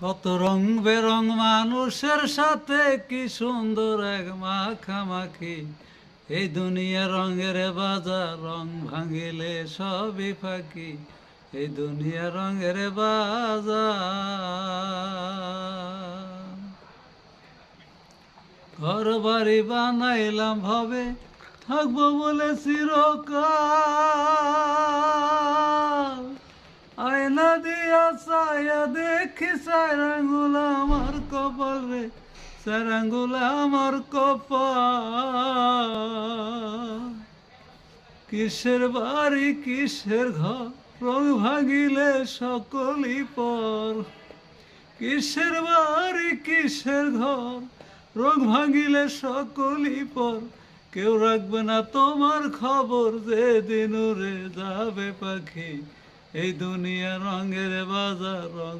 কত রং বেরং মানুষের সাথে কি সুন্দর এক মাখামাখি। এই দুনিয়া রঙের বাজার, রং ভাঙিলে সবই ফাঁকি। এই দুনিয়া রঙের বাজার। ঘর বাড়ি বানাইলাম ভাবে থাকবো বলে চিরকাল। আয়না দিয়া চায়া দেখি চার আঙ্গুল আমার কপাল রে, চার আঙ্গুল আমার কপাল। কিসের বাড়ি কিসের ঘর, রং ভাঙিলে সকলই পর। কিসের বাড়ি কিসের ঘর, রং ভাঙিলে সকলই পর। কেউ রাখবে না তোমার খবর, যেদিন উড়ে যাবে পাখি। এই দুনিয়া রঙের বাজার, রং